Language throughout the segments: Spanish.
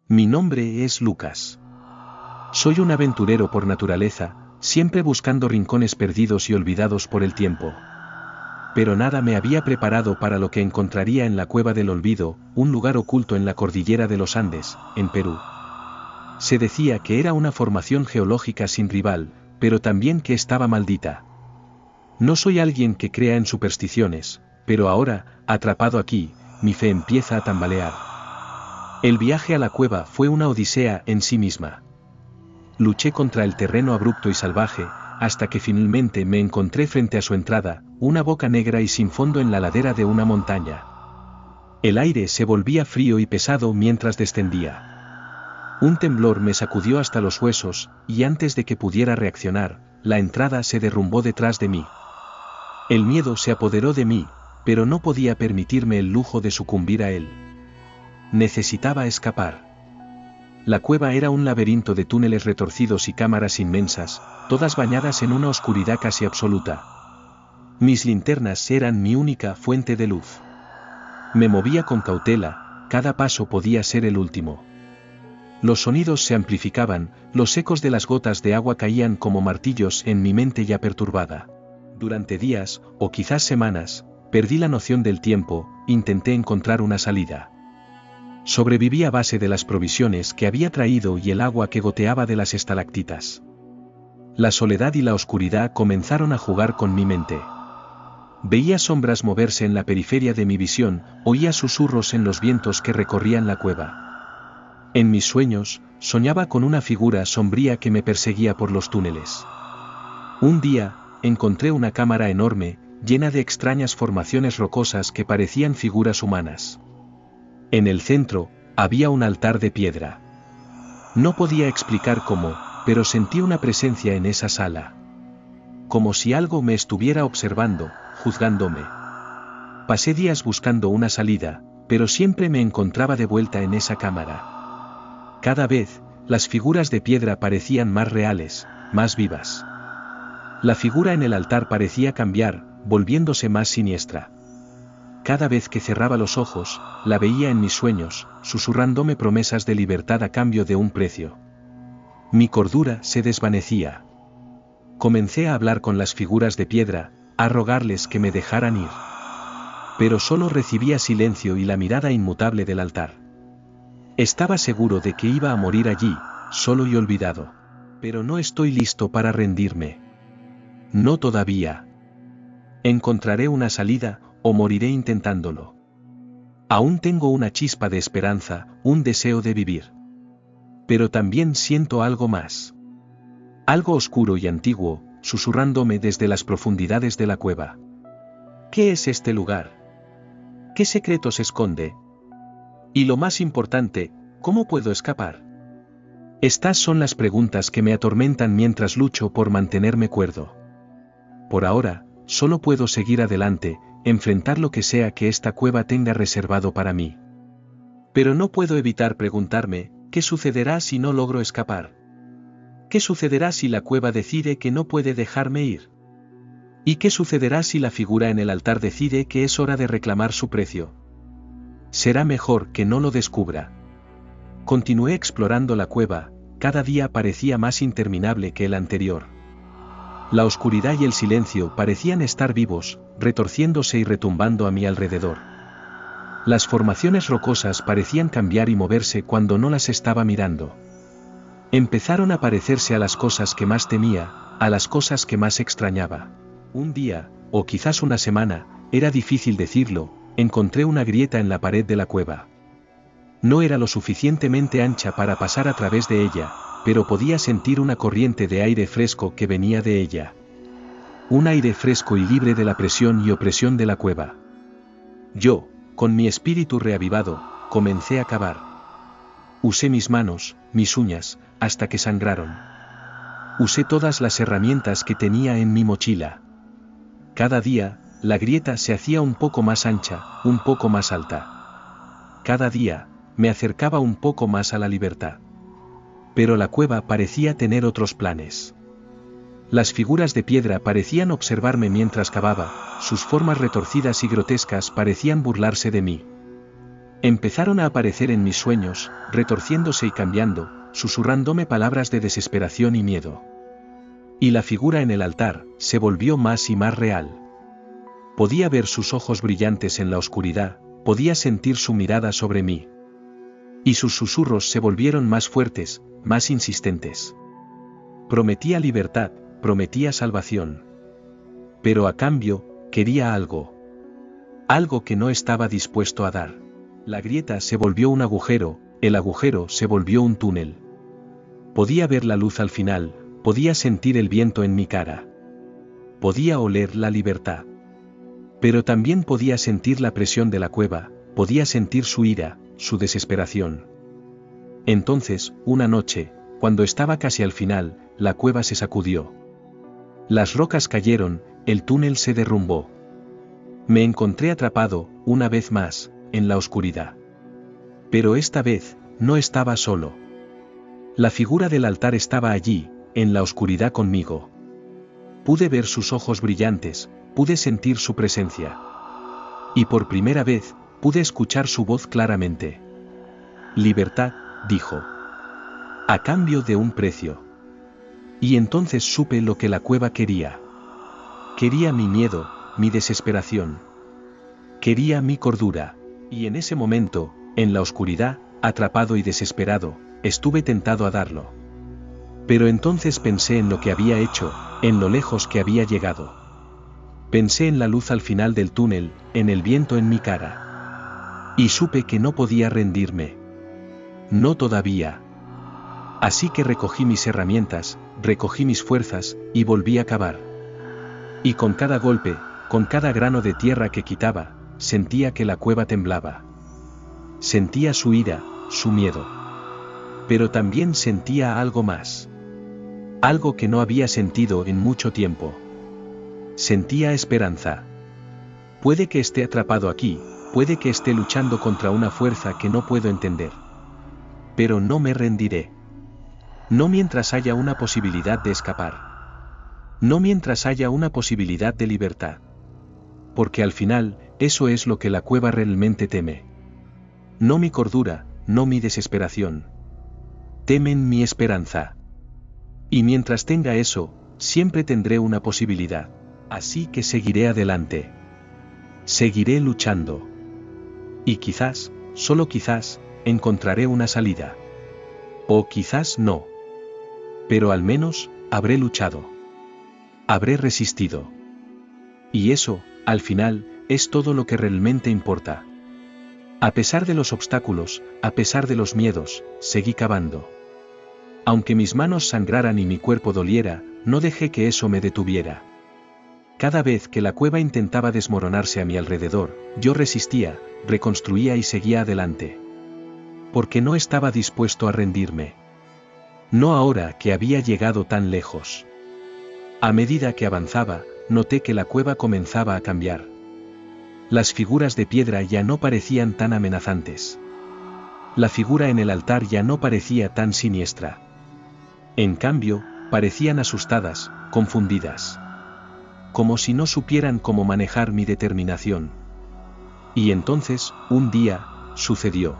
Mi nombre es Lucas. Soy un aventurero por naturaleza, siempre buscando rincones perdidos y olvidados por el tiempo. Pero nada me había preparado para lo que encontraría en la Cueva del Olvido, un lugar oculto en la cordillera de los Andes, en Perú. Se decía que era una formación geológica sin rival, pero también que estaba maldita. No soy alguien que crea en supersticiones, pero ahora, atrapado aquí, mi fe empieza a tambalear. El viaje a la cueva fue una odisea en sí misma. Luché contra el terreno abrupto y salvaje, hasta que finalmente me encontré frente a su entrada, una boca negra y sin fondo en la ladera de una montaña. El aire se volvía frío y pesado mientras descendía. Un temblor me sacudió hasta los huesos, y antes de que pudiera reaccionar, la entrada se derrumbó detrás de mí. El miedo se apoderó de mí, pero no podía permitirme el lujo de sucumbir a él. Necesitaba escapar. La cueva era un laberinto de túneles retorcidos y cámaras inmensas, todas bañadas en una oscuridad casi absoluta. Mis linternas eran mi única fuente de luz. Me movía con cautela, cada paso podía ser el último. Los sonidos se amplificaban, los ecos de las gotas de agua caían como martillos en mi mente ya perturbada. Durante días, o quizás semanas, perdí la noción del tiempo, intenté encontrar una salida. Sobreviví a base de las provisiones que había traído y el agua que goteaba de las estalactitas. La soledad y la oscuridad comenzaron a jugar con mi mente. Veía sombras moverse en la periferia de mi visión, oía susurros en los vientos que recorrían la cueva. En mis sueños, soñaba con una figura sombría que me perseguía por los túneles. Un día, encontré una cámara enorme, llena de extrañas formaciones rocosas que parecían figuras humanas. En el centro, había un altar de piedra. No podía explicar cómo, pero sentí una presencia en esa sala. Como si algo me estuviera observando, juzgándome. Pasé días buscando una salida, pero siempre me encontraba de vuelta en esa cámara. Cada vez, las figuras de piedra parecían más reales, más vivas. La figura en el altar parecía cambiar, volviéndose más siniestra. Cada vez que cerraba los ojos, la veía en mis sueños, susurrándome promesas de libertad a cambio de un precio. Mi cordura se desvanecía. Comencé a hablar con las figuras de piedra, a rogarles que me dejaran ir. Pero solo recibía silencio y la mirada inmutable del altar. Estaba seguro de que iba a morir allí, solo y olvidado. Pero no estoy listo para rendirme. No todavía. Encontraré una salida, o moriré intentándolo. Aún tengo una chispa de esperanza, un deseo de vivir. Pero también siento algo más. Algo oscuro y antiguo, susurrándome desde las profundidades de la cueva. ¿Qué es este lugar? ¿Qué secretos esconde? Y lo más importante, ¿cómo puedo escapar? Estas son las preguntas que me atormentan mientras lucho por mantenerme cuerdo. Por ahora, solo puedo seguir adelante, enfrentar lo que sea que esta cueva tenga reservado para mí. Pero no puedo evitar preguntarme, ¿qué sucederá si no logro escapar? ¿Qué sucederá si la cueva decide que no puede dejarme ir? ¿Y qué sucederá si la figura en el altar decide que es hora de reclamar su precio? Será mejor que no lo descubra. Continué explorando la cueva, cada día parecía más interminable que el anterior. La oscuridad y el silencio parecían estar vivos, retorciéndose y retumbando a mi alrededor. Las formaciones rocosas parecían cambiar y moverse cuando no las estaba mirando. Empezaron a parecerse a las cosas que más temía, a las cosas que más extrañaba. Un día, o quizás una semana, era difícil decirlo, encontré una grieta en la pared de la cueva. No era lo suficientemente ancha para pasar a través de ella, pero podía sentir una corriente de aire fresco que venía de ella. Un aire fresco y libre de la presión y opresión de la cueva. Yo, con mi espíritu reavivado, comencé a cavar. Usé mis manos, mis uñas, hasta que sangraron. Usé todas las herramientas que tenía en mi mochila. Cada día, la grieta se hacía un poco más ancha, un poco más alta. Cada día, me acercaba un poco más a la libertad. Pero la cueva parecía tener otros planes. Las figuras de piedra parecían observarme mientras cavaba, sus formas retorcidas y grotescas parecían burlarse de mí. Empezaron a aparecer en mis sueños, retorciéndose y cambiando, susurrándome palabras de desesperación y miedo. Y la figura en el altar se volvió más y más real. Podía ver sus ojos brillantes en la oscuridad, podía sentir su mirada sobre mí. Y sus susurros se volvieron más fuertes, más insistentes. Prometía libertad, prometía salvación. Pero a cambio, quería algo. Algo que no estaba dispuesto a dar. La grieta se volvió un agujero, el agujero se volvió un túnel. Podía ver la luz al final, podía sentir el viento en mi cara. Podía oler la libertad. Pero también podía sentir la presión de la cueva, podía sentir su ira, su desesperación. Entonces, una noche, cuando estaba casi al final, la cueva se sacudió. Las rocas cayeron, el túnel se derrumbó. Me encontré atrapado, una vez más, en la oscuridad. Pero esta vez, no estaba solo. La figura del altar estaba allí, en la oscuridad conmigo. Pude ver sus ojos brillantes, pude sentir su presencia. Y por primera vez, pude escuchar su voz claramente. Libertad, dijo. A cambio de un precio. Y entonces supe lo que la cueva quería. Quería mi miedo, mi desesperación. Quería mi cordura. Y en ese momento, en la oscuridad, atrapado y desesperado, estuve tentado a darlo. Pero entonces pensé en lo que había hecho, en lo lejos que había llegado. Pensé en la luz al final del túnel, en el viento en mi cara. Y supe que no podía rendirme. No todavía. Así que recogí mis herramientas, recogí mis fuerzas, y volví a cavar. Y con cada golpe, con cada grano de tierra que quitaba, sentía que la cueva temblaba. Sentía su ira, su miedo. Pero también sentía algo más. Algo que no había sentido en mucho tiempo. Sentía esperanza. Puede que esté atrapado aquí, puede que esté luchando contra una fuerza que no puedo entender. Pero no me rendiré. No mientras haya una posibilidad de escapar. No mientras haya una posibilidad de libertad. Porque al final, eso es lo que la cueva realmente teme. No mi cordura, no mi desesperación. Temen mi esperanza. Y mientras tenga eso, siempre tendré una posibilidad. Así que seguiré adelante. Seguiré luchando. Y quizás, solo quizás, encontraré una salida. O quizás no. Pero al menos, habré luchado. Habré resistido. Y eso, al final, es todo lo que realmente importa. A pesar de los obstáculos, a pesar de los miedos, seguí cavando. Aunque mis manos sangraran y mi cuerpo doliera, no dejé que eso me detuviera. Cada vez que la cueva intentaba desmoronarse a mi alrededor, yo resistía, reconstruía y seguía adelante. Porque no estaba dispuesto a rendirme. No ahora que había llegado tan lejos. A medida que avanzaba, noté que la cueva comenzaba a cambiar. Las figuras de piedra ya no parecían tan amenazantes. La figura en el altar ya no parecía tan siniestra. En cambio, parecían asustadas, confundidas. Como si no supieran cómo manejar mi determinación. Y entonces, un día, sucedió.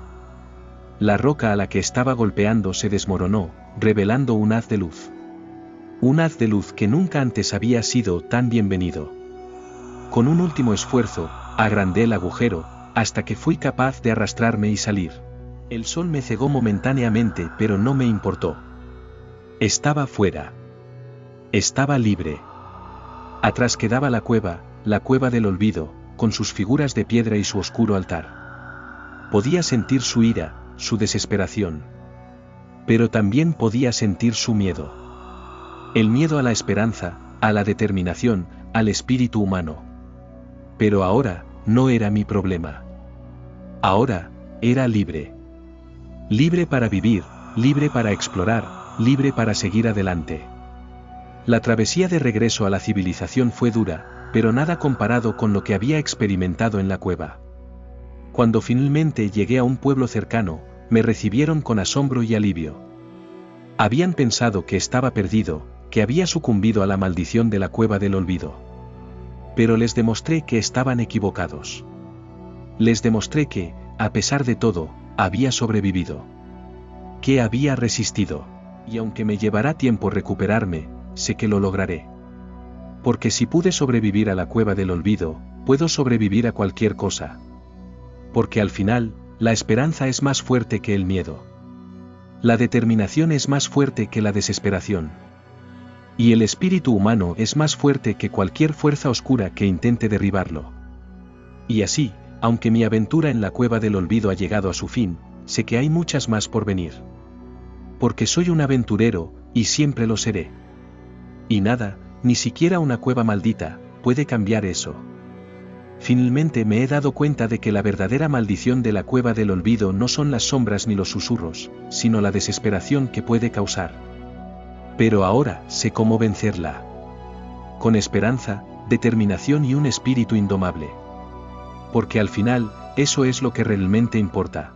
La roca a la que estaba golpeando se desmoronó, revelando un haz de luz. Un haz de luz que nunca antes había sido tan bienvenido. Con un último esfuerzo, agrandé el agujero, hasta que fui capaz de arrastrarme y salir. El sol me cegó momentáneamente, pero no me importó. Estaba fuera. Estaba libre. Atrás quedaba la cueva del olvido, con sus figuras de piedra y su oscuro altar. Podía sentir su ira, su desesperación. Pero también podía sentir su miedo. El miedo a la esperanza, a la determinación, al espíritu humano. Pero ahora, no era mi problema. Ahora, era libre. Libre para vivir, libre para explorar, libre para seguir adelante. La travesía de regreso a la civilización fue dura, pero nada comparado con lo que había experimentado en la cueva. Cuando finalmente llegué a un pueblo cercano, me recibieron con asombro y alivio. Habían pensado que estaba perdido, que había sucumbido a la maldición de la cueva del olvido. Pero les demostré que estaban equivocados. Les demostré que, a pesar de todo, había sobrevivido. ¿Qué había resistido? Y aunque me llevará tiempo recuperarme, sé que lo lograré. Porque si pude sobrevivir a la cueva del olvido, puedo sobrevivir a cualquier cosa. Porque al final, la esperanza es más fuerte que el miedo. La determinación es más fuerte que la desesperación. Y el espíritu humano es más fuerte que cualquier fuerza oscura que intente derribarlo. Y así, aunque mi aventura en la cueva del olvido ha llegado a su fin, sé que hay muchas más por venir. Porque soy un aventurero, y siempre lo seré. Y nada, ni siquiera una cueva maldita, puede cambiar eso. Finalmente me he dado cuenta de que la verdadera maldición de la cueva del olvido no son las sombras ni los susurros, sino la desesperación que puede causar. Pero ahora sé cómo vencerla. Con esperanza, determinación y un espíritu indomable. Porque al final, eso es lo que realmente importa.